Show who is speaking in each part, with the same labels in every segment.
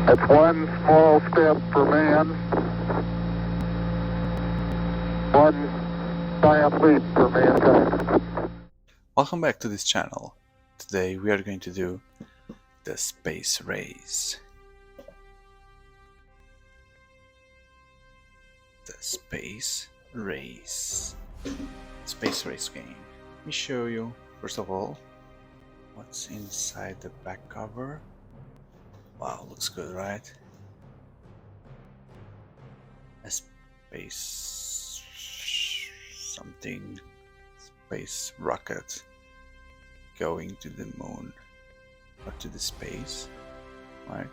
Speaker 1: It's one small step for man, one giant leap for mankind.
Speaker 2: Welcome back to this channel. Today we are going to do the space race. The space race. Space race game. Let me show you, first of all, what's inside the back cover. Wow, looks good, right? A space something, space rocket going to the moon or to the space, right?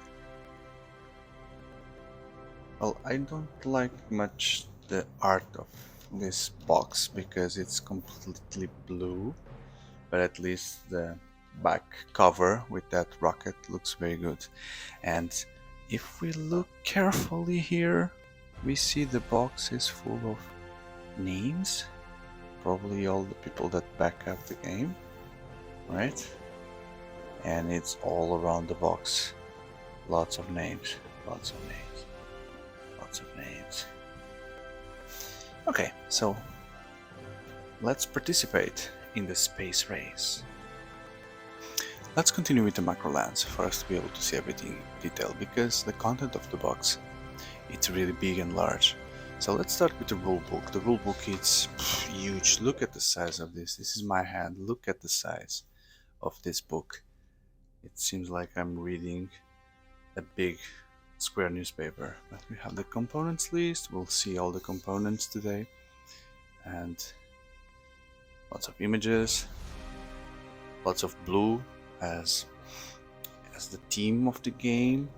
Speaker 2: Well, I don't like much the art of this box because it's completely blue, but at least the back cover with that rocket looks very good. And if we look carefully here, we see the box is full of names, probably all the people that back up the game, right? And it's all around the box, lots of names, lots of names, lots of names. Okay, so let's participate in the space race. Let's continue with the macro lens for us to be able to see everything in detail, because the content of the box, it's really big and large. So let's start with the rule book. The rule book is huge. Look at the size of this. This is my hand. Look at the size of this book. It seems like I'm reading a big square newspaper. But we have the components list. We'll see all the components today. And lots of images. Lots of blue as the theme of the game.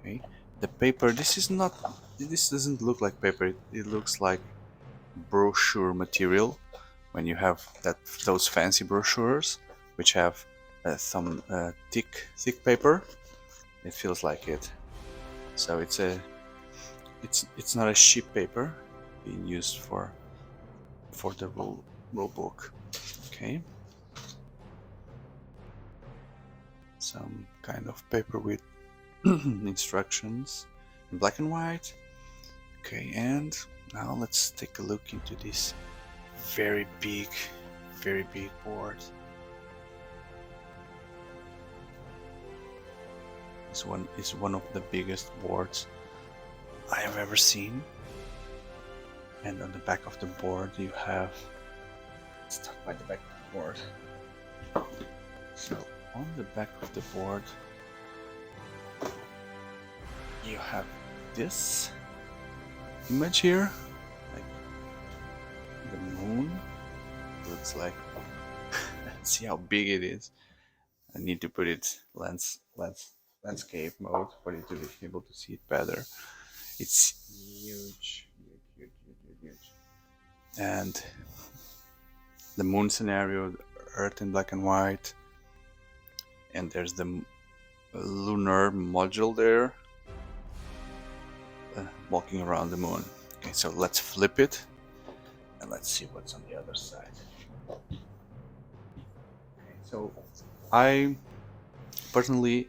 Speaker 2: Okay. The paper, this doesn't look like paper, it looks like brochure material. When you have those fancy brochures which have some thick paper, it feels like it. So it's not a cheap paper being used for the rule book. Okay. Some kind of paper with instructions in black and white. Okay, and now let's take a look into this very big board. This one is one of the biggest boards I have ever seen. And on the back of the board you have, let's start by the back of the board. So on the back of the board you have this image here, like the moon. It looks like see how big it is. I need to put it landscape mode for you to be able to see it better. It's huge. And the moon scenario, the Earth in black and white, and there's the lunar module there walking around the moon. Okay, so let's flip it and let's see what's on the other side. Okay, so I personally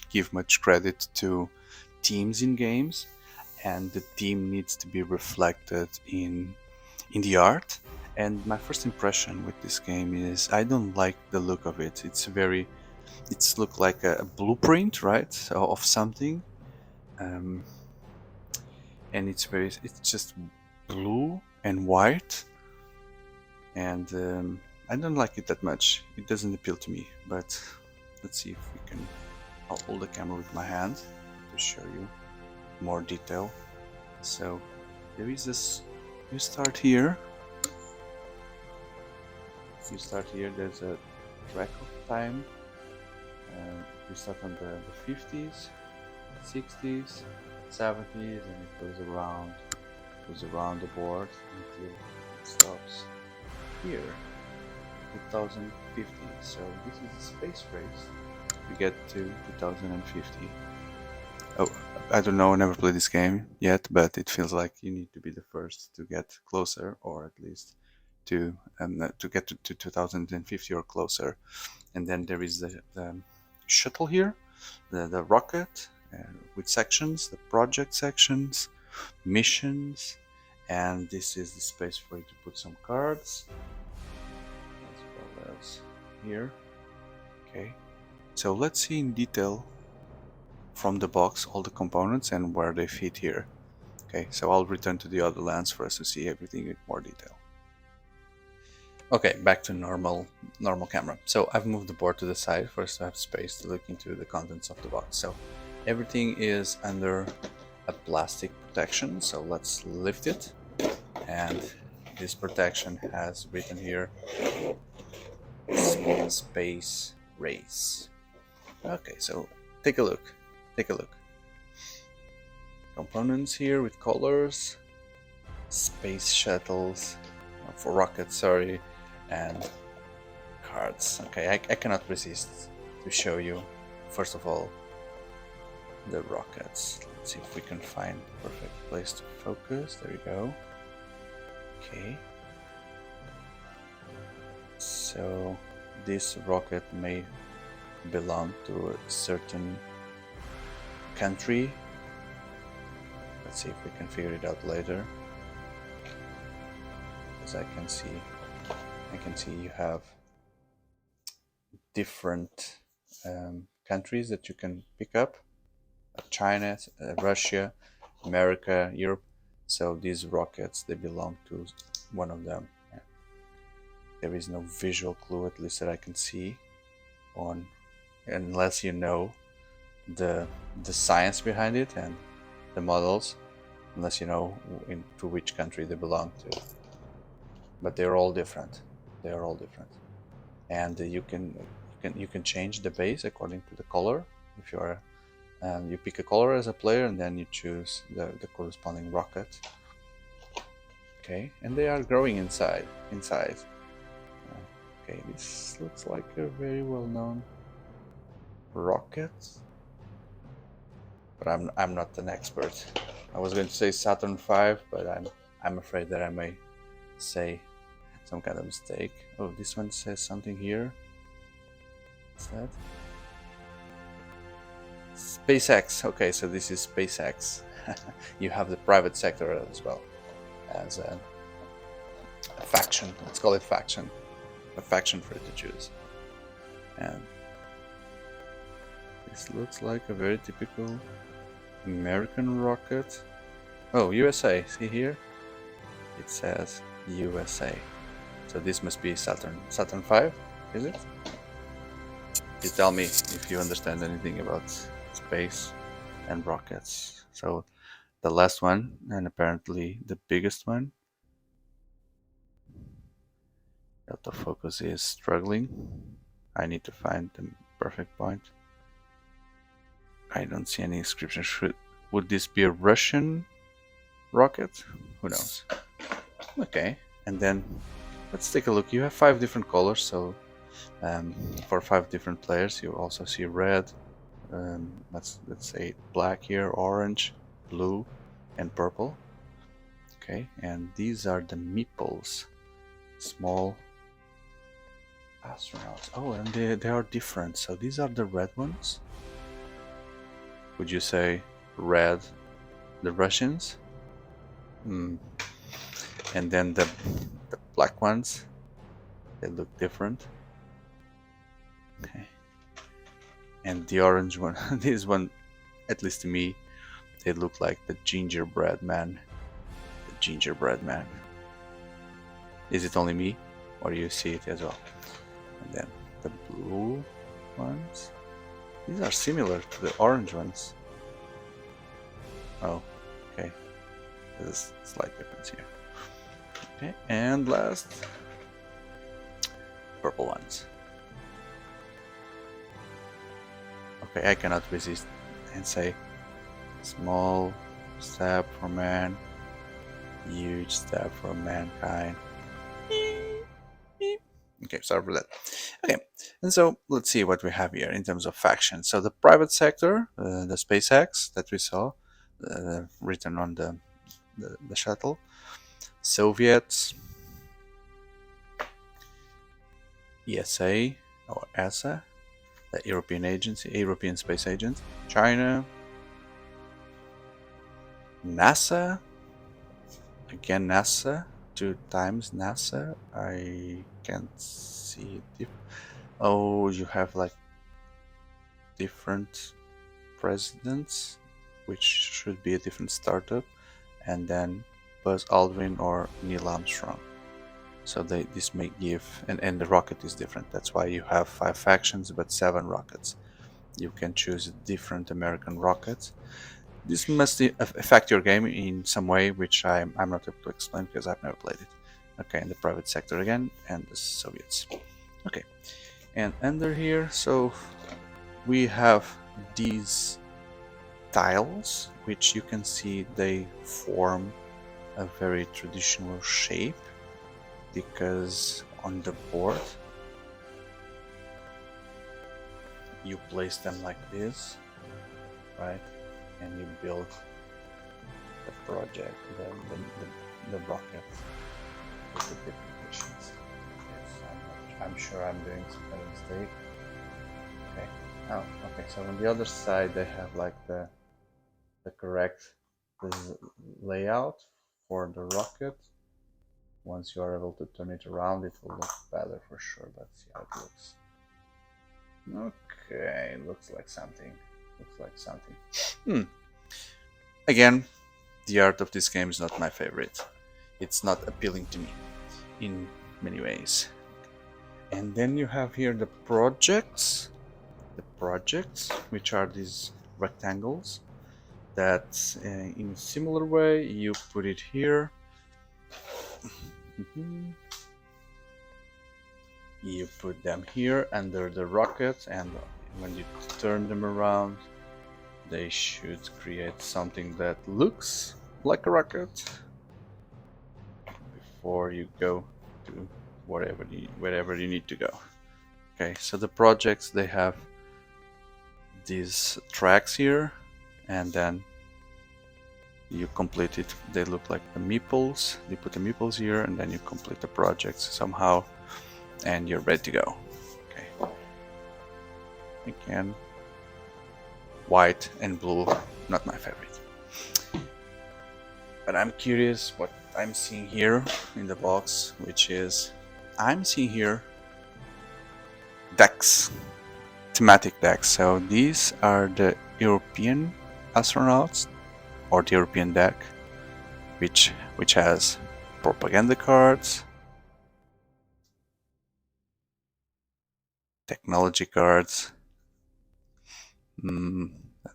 Speaker 2: give much credit to themes in games, and the theme needs to be reflected in the art. And my first impression with this game is I don't like the look of it. It's look like a blueprint, right, so of something. And it's just blue and white, and I don't like it that much. It doesn't appeal to me, but let's see if we can. I'll hold the camera with my hand to show you more detail. So there is this, you start here, there's a track of time. You start on the 50s, 60s, 70s, and it goes around the board until it stops here, 2050. So this is a space race to get to 2050. Oh, I don't know, I never played this game yet, but it feels like you need to be the first to get closer, or at least to get to 2050 or closer. And then there is the shuttle here, the rocket, with sections, the project sections, missions, and this is the space for you to put some cards, as well as here. Okay, so let's see in detail from the box all the components and where they fit here. Okay, so I'll return to the other lens for us to see everything in more detail. Okay, back to normal camera. So I've moved the board to the side for us to have space to look into the contents of the box. So everything is under a plastic protection, so let's lift it, and this protection has written here Space Race. Okay, so take a look. Components here with colors, space shuttles, for rockets, sorry, and cards. Okay, I cannot resist to show you, first of all, the rockets. Let's see if we can find the perfect place to focus. There we go. Okay. So this rocket may belong to a certain country. Let's see if we can figure it out later. As I can see you have different countries that you can pick up. China, Russia, America, Europe. So these rockets, they belong to one of them. Yeah. There is no visual clue, at least that I can see, on, unless you know the science behind it and the models, unless you know to which country they belong to. But they're all different. And you can change the base according to the color. If you are you pick a color as a player, and then you choose the corresponding rocket. Okay, and they are growing in size. Okay, this looks like a very well-known rocket, but I'm not an expert. I was going to say Saturn V, but I'm afraid that I may say some kind of mistake. Oh, this one says something here. What's that? SpaceX. Okay, so this is SpaceX. You have the private sector as well as a faction. Let's call it faction. A faction for you to choose. And this looks like a very typical American rocket. Oh, USA. See here? It says USA. So this must be Saturn V, is it? You tell me if you understand anything about space and rockets. So the last one, and apparently the biggest one. Autofocus is struggling. I need to find the perfect point. I don't see any inscription. Would this be a Russian rocket? Who knows? Okay, and then let's take a look. You have 5 different colors, so for 5 different players, you also see red. Let's say black here, orange, blue, and purple. Okay, and these are the meeples, small astronauts. Oh, and they are different. So these are the red ones. Would you say red, the Russians? And then the black ones, they look different. Okay. And the orange one, this one, at least to me, they look like the gingerbread man. The gingerbread man. Is it only me, or do you see it as well? And then the blue ones, these are similar to the orange ones. Oh, okay. There's a slight difference here. Okay, and last, purple ones. Okay, I cannot resist and say small step for man, huge step for mankind. Okay, sorry for that. Okay, and so let's see what we have here in terms of factions. So the private sector, the SpaceX that we saw, written on the shuttle, Soviets, ESA or ESA, the European Space Agency, China, NASA, again NASA, 2 times NASA. I can't see it. Oh, you have like different presidents, which should be a different startup, and then Buzz Aldrin or Neil Armstrong. So this may give, and the rocket is different. That's why you have 5 factions but 7 rockets. You can choose different American rockets. This must affect your game in some way, which I'm not able to explain because I've never played it. Okay, and the private sector again, and the Soviets. Okay, and under here, so we have these tiles, which you can see they form a very traditional shape, because on the board you place them like this, right? And you build the project, the rocket with the different missions. Yes, I'm sure I'm doing some kind of mistake. Okay. Oh, okay. So on the other side they have like the correct layout for the rocket. Once you are able to turn it around, it will look better for sure. Let's see how it looks. Okay, looks like something. Again, the art of this game is not my favorite. It's not appealing to me in many ways. And then you have here the projects, which are these rectangles that in a similar way you put it here. You put them here under the rocket, and when you turn them around they should create something that looks like a rocket before you go to wherever you need to go. Okay, so the projects, they have these tracks here, and then you complete it. They look like the meeples. You put the meeples here, and then you complete the projects somehow, and you're ready to go. Okay. Again, white and blue, not my favorite. But I'm curious what I'm seeing here in the box, which is, I'm seeing here decks, thematic decks. So these are the European astronauts, or the European deck, which has propaganda cards, technology cards,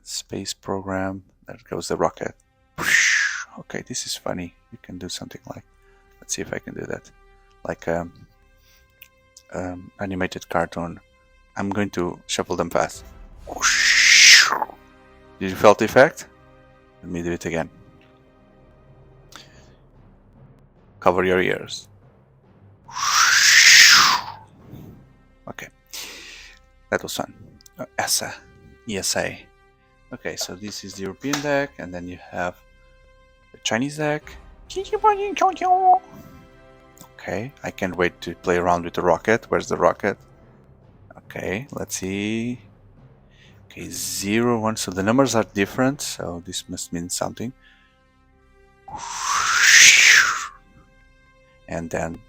Speaker 2: space program. There goes the rocket. Okay, this is funny. You can do something like, let's see if I can do that, like animated cartoon. I'm going to shuffle them fast. Did you feel the effect? Let me do it again. Cover your ears. Okay, that was fun. ESA. Okay, so this is the European deck, and then you have the Chinese deck. Okay, I can't wait to play around with the rocket. Where's the rocket? Okay, let's see. Okay, 0, 1, so the numbers are different, so this must mean something. And then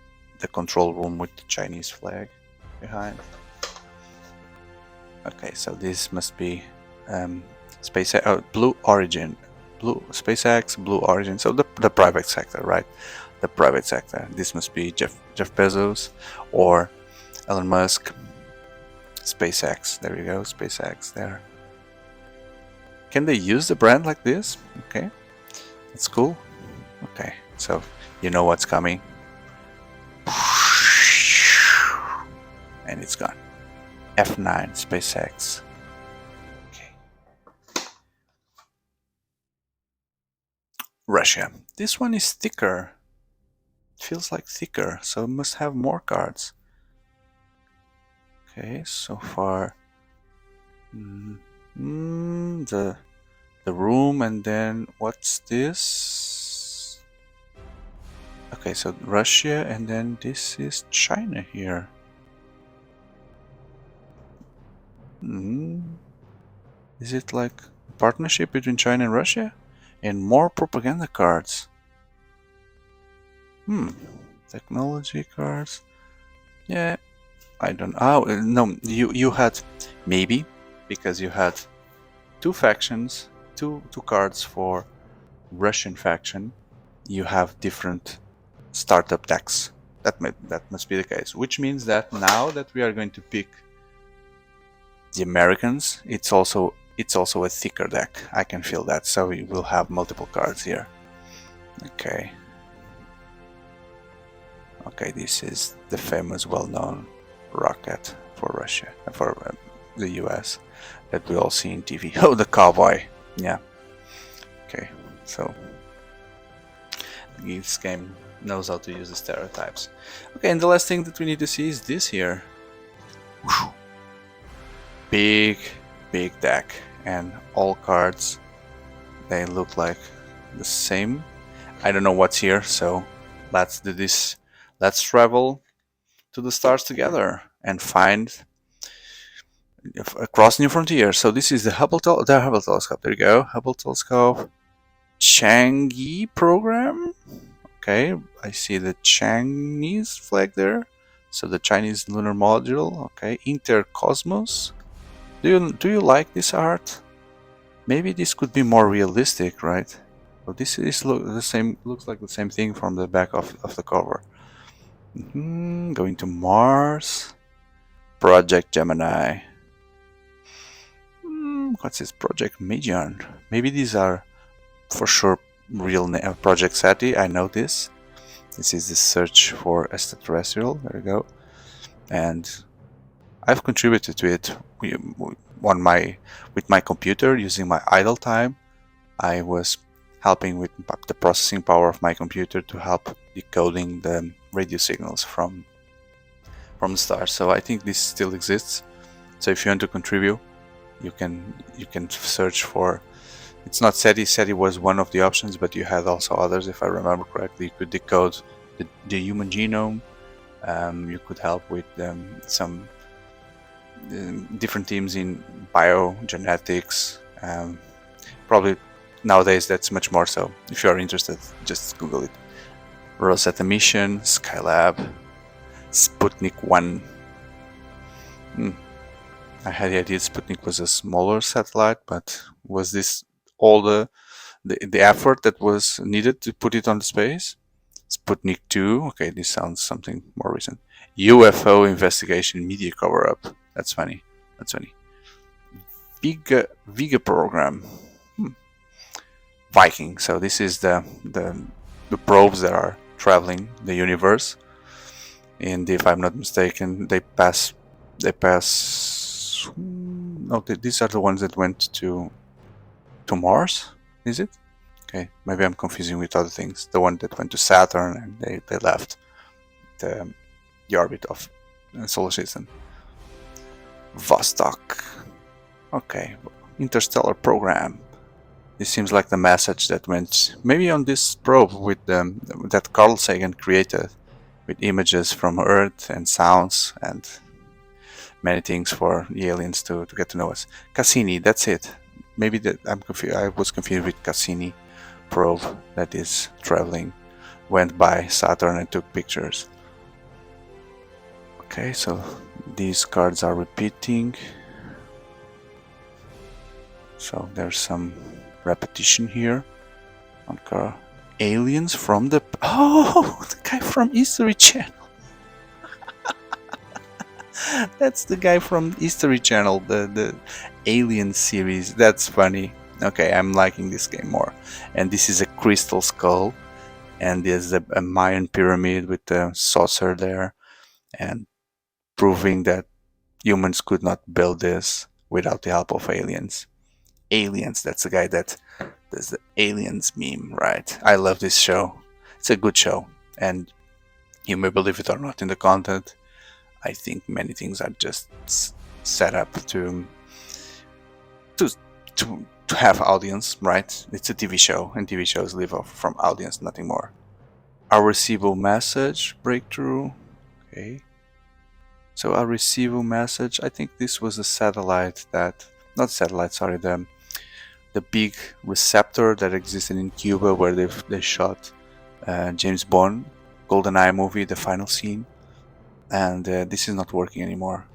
Speaker 2: the control room with the Chinese flag behind. Okay, so this must be Blue Origin. SpaceX, Blue Origin, so the private sector, right? The private sector. This must be Jeff Bezos or Elon Musk. SpaceX, there you go, SpaceX there. Can they use the brand like this? Okay, that's cool. Okay, so you know what's coming. And it's gone. F9, SpaceX. Okay. Russia. This one is thicker. It feels like thicker, so it must have more cards. Okay, so far the room, and then what's this? Okay, so Russia, and then this is China here. Is it like a partnership between China and Russia? And more propaganda cards. Technology cards. Yeah, I don't. Oh no, you had maybe because you had two factions, two cards for Russian faction. You have different startup decks. That must be the case. Which means that now that we are going to pick the Americans, it's also a thicker deck. I can feel that. So we will have multiple cards here. Okay. Okay, this is the famous, well-known rocket for Russia, for the US, that we all see in TV. Oh, the cowboy. Yeah. Okay, so this game knows how to use the stereotypes. Okay, and the last thing that we need to see is this here. Whew. Big deck, and all cards, they look like the same. I don't know what's here, so let's do this. Let's travel to the stars together and find across new frontiers. So this is the Hubble telescope. There you go, Hubble telescope. Chang'e program. Okay, I see the Chinese flag there. So the Chinese lunar module. Okay, Intercosmos. Do you like this art? Maybe this could be more realistic, right? Well, this is looks like the same thing from the back of the cover. Going to Mars. Project Gemini. What's this? Project Magellan. Maybe these are for sure real Project SETI. I know this. This is the search for extraterrestrial. There we go. And I've contributed to it with my computer using my idle time. I was helping with the processing power of my computer to help decoding the radio signals from the stars. So I think this still exists. So if you want to contribute, you can search for. It's not SETI. SETI was one of the options, but you had also others, if I remember correctly. You could decode the human genome. You could help with some different teams in biogenetics. Probably nowadays that's much more so. If you are interested, just Google it. Rosetta mission, Skylab, Sputnik 1. I had the idea Sputnik was a smaller satellite, but was this all the effort that was needed to put it on the space? Sputnik 2. Okay, this sounds something more recent. UFO investigation media cover-up. That's funny. Vega program. Viking. So this is the probes that are traveling the universe, and if I'm not mistaken, they pass. No, these are the ones that went to Mars. Is it? Okay, maybe I'm confusing with other things. The one that went to Saturn and they left the orbit of the solar system. Vostok. Okay, interstellar program. This seems like the message that went maybe on this probe with that Carl Sagan created, with images from Earth and sounds and many things for the aliens to get to know us. Cassini, that's it. Maybe that I'm confused. I was confused with Cassini probe that is traveling, went by Saturn and took pictures. Okay, so these cards are repeating. So there's some repetition here. Aliens from the guy from History Channel. That's the guy from History Channel, the Alien series. That's funny. Okay, I'm liking this game more. And this is a crystal skull, and there's a Mayan pyramid with a saucer there, and proving that humans could not build this without the help of aliens. Aliens, that's the guy that does the aliens meme, right? I love this show. It's a good show, and you may believe it or not in the content, I think many things are just set up to have audience, right? It's a TV show, and TV shows live off from audience, nothing more. Arecibo message breakthrough. Okay. So Arecibo message, I think this was a satellite that, not satellite, sorry, the big receptor that existed in Cuba where they shot James Bond, GoldenEye movie, the final scene, and this is not working anymore.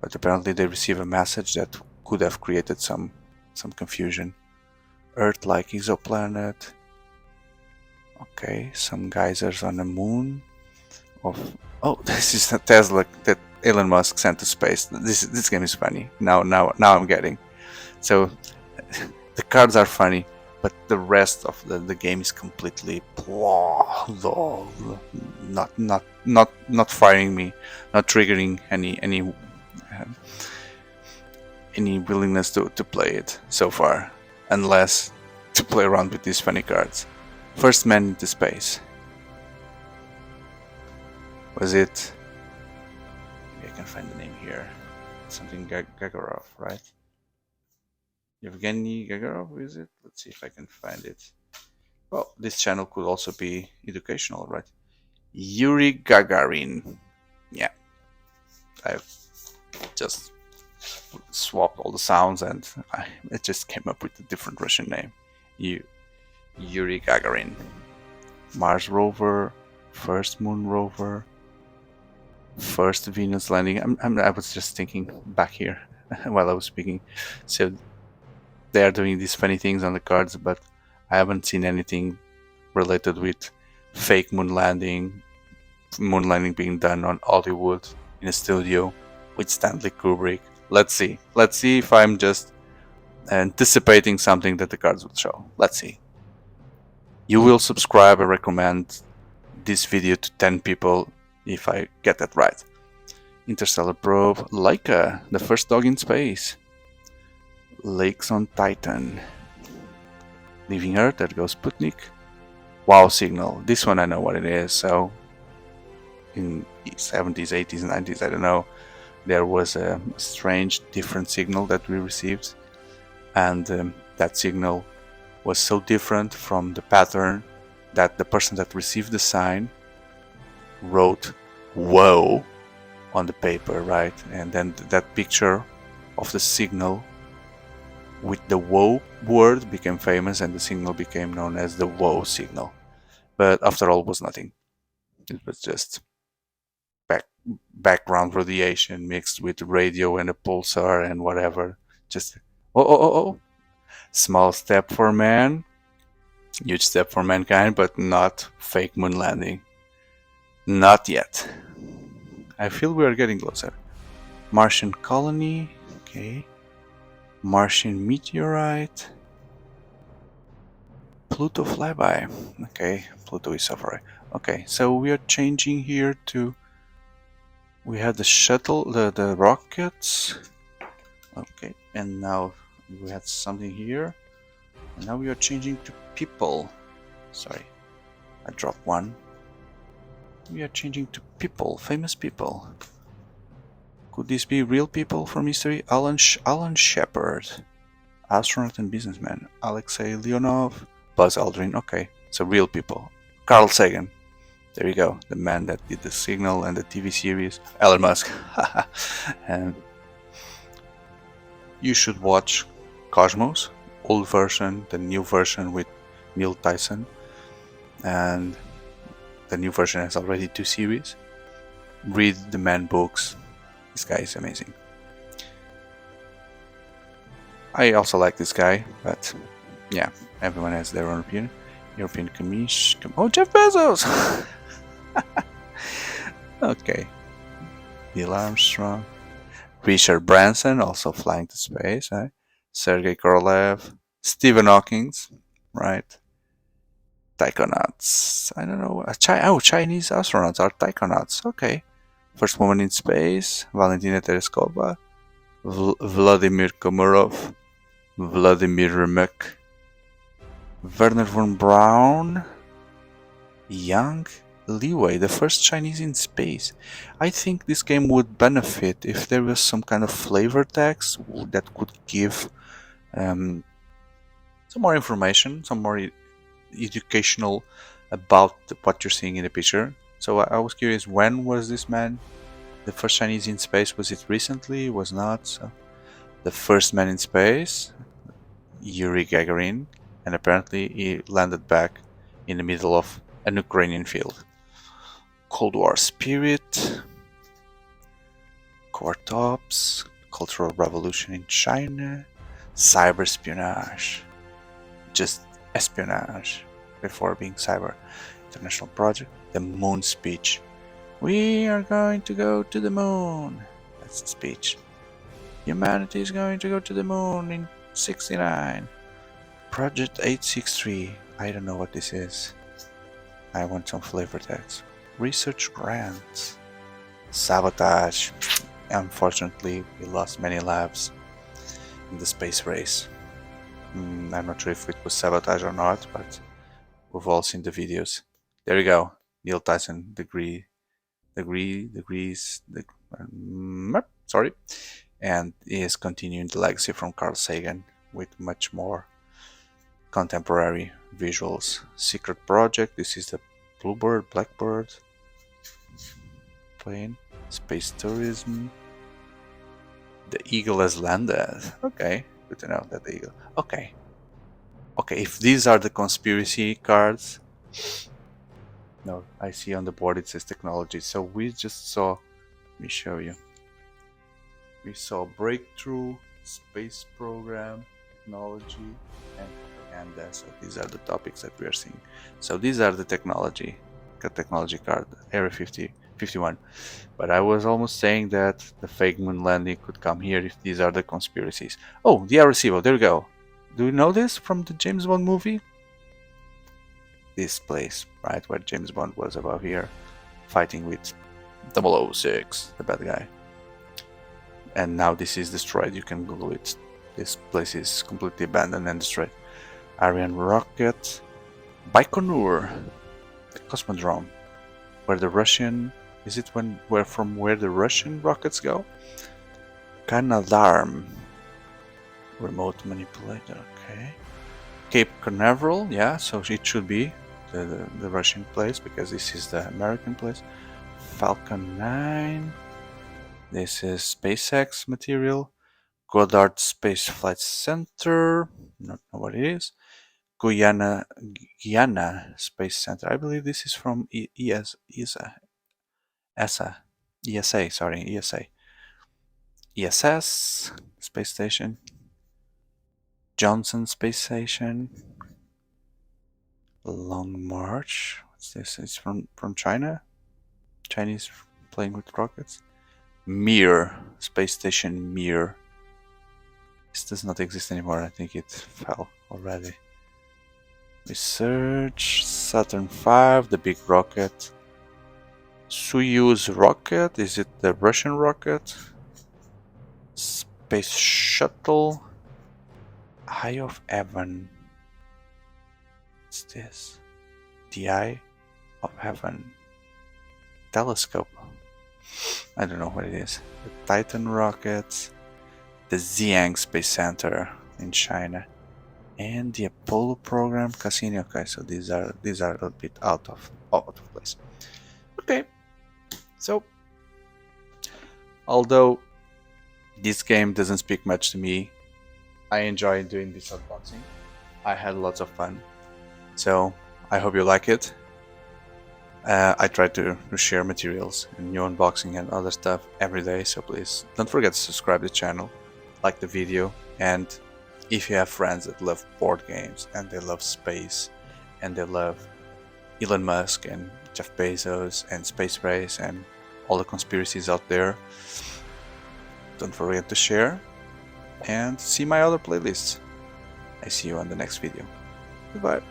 Speaker 2: But apparently they receive a message that could have created some confusion. Earth-like exoplanet. Okay, some geysers on the moon. Oh, this is the Tesla that Elon Musk sent to space. This game is funny. Now I'm getting. So the cards are funny, but the rest of the game is completely not firing me, not triggering any willingness to play it so far, unless to play around with these funny cards. First man into space. Was it? Maybe I can find the name here. Something Gagarin, right? Yevgeny Gagarin, is it? Let's see if I can find it. Well, this channel could also be educational, right? Yuri Gagarin. Yeah. I've just swapped all the sounds and it just came up with a different Russian name. Yuri Gagarin. Mars rover, first moon rover, first Venus landing. I was just thinking back here while I was speaking. So they are doing these funny things on the cards, but I haven't seen anything related with fake moon landing being done on Hollywood in a studio with Stanley Kubrick. Let's see if I'm just anticipating something that the cards will show. Let's see. You will subscribe and recommend this video to 10 people if I get that right. Interstellar probe, Laika, the first dog in space. Lakes on Titan. Leaving Earth, there goes Sputnik. Wow signal, this one I know what it is. So in the 70s, 80s, 90s, I don't know, there was a strange different signal that we received, and that signal was so different from the pattern that the person that received the sign wrote "whoa" on the paper, right? And then that picture of the signal with the "whoa" word became famous, and the signal became known as the "whoa" signal. But after all, it was nothing. It was just background radiation mixed with radio and a pulsar and whatever. Just oh. Small step for man, huge step for mankind, but not fake moon landing. Not yet. I feel we are getting closer. Martian colony, okay. Martian meteorite. Pluto flyby, okay. Pluto is so far. Okay, so we are changing here to. We had the shuttle, the rockets. Okay, and now we had something here. And now we are changing to people. Sorry, I dropped one. We are changing to people, famous people. Could this be real people from history? Alan Shepard, astronaut and businessman. Alexei Leonov, Buzz Aldrin. Okay, so real people. Carl Sagan. There you go, the man that did the Signal and the TV series. Elon Musk. And you should watch Cosmos, old version, the new version with Neil Tyson, and the new version has already 2 series. Read the man books. This guy is amazing. I also like this guy, but yeah, everyone has their own opinion. European Commission. Oh, Jeff Bezos! Okay. Neil Armstrong. Richard Branson, also flying to space. Sergei Korolev. Stephen Hawking, right? Taikonauts. I don't know. Chinese astronauts are taikonauts. Okay. First woman in space. Valentina Tereskova. Vladimir Komorov. Vladimir Remek. Werner von Braun. Yang Liwei, the first Chinese in space. I think this game would benefit if there was some kind of flavor text that could give some more information, some more educational about what you're seeing in the picture. So I was curious, when was this man the first Chinese in space? Was it recently? Was not? So the first man in space. Yuri Gagarin, and apparently he landed back in the middle of an Ukrainian field. Cold War spirit, Quartops, Cultural Revolution in China, cyber espionage, just espionage before being cyber, international project, the moon speech. We are going to go to the moon. That's the speech. Humanity is going to go to the moon in 69. Project 863. I don't know what this is. I want some flavor text. Research grants. Sabotage. Unfortunately, we lost many labs in the space race. I'm not sure if it was sabotage or not, but we've all seen the videos. There you go. Neil Tyson degrees. Sorry. And is continuing the legacy from Carl Sagan with much more contemporary visuals. Secret project. This is the Bluebird, Blackbird plane. Space tourism. The eagle has landed. Okay, good to know that the eagle. Okay, if these are the conspiracy cards. No, I see on the board it says technology. So we just saw. Let me show you. We saw breakthrough, space program, technology, and propaganda. So these are the topics that we are seeing. So these are the technology card, Area 51. But I was almost saying that the fake moon landing could come here if these are the conspiracies. Oh, the Arecibo, there we go. Do you know this from the James Bond movie? This place, right, where James Bond was above here, fighting with 006, the bad guy. And now this is destroyed, you can Google it. This place is completely abandoned and destroyed. Ariane rocket, Baikonur, the Cosmodrome, where the Russian, is it from where the Russian rockets go? Canadarm, remote manipulator, okay. Cape Canaveral, yeah, so it should be the Russian place because this is the American place. Falcon 9, this is SpaceX material. Goddard Space Flight Center, not know what it is. Guyana Space Center, I believe this is from ESA, sorry, ESA. ESS Space Station. Johnson Space Station. Long March, what's this? It's from China. Chinese playing with rockets. Mir Space Station, Mir. This does not exist anymore, I think it fell already. Research, Saturn V, the big rocket. Soyuz rocket, is it the Russian rocket? Space Shuttle. Eye of Heaven. What's this? The Eye of Heaven. Telescope. I don't know what it is. The Titan rockets. The Xi'an Space Center in China. And the Apollo program, Cassini. Okay, so these are a little bit out of place. Okay, so although this game doesn't speak much to me, I enjoy doing this unboxing. I had lots of fun, so I hope you like it. I try to share materials and new unboxing and other stuff every day, so please don't forget to subscribe to the channel, like the video, and if you have friends that love board games and they love space and they love Elon Musk and Jeff Bezos and space race and all the conspiracies out there, don't forget to share and see my other playlists. I see you on the next video. Goodbye.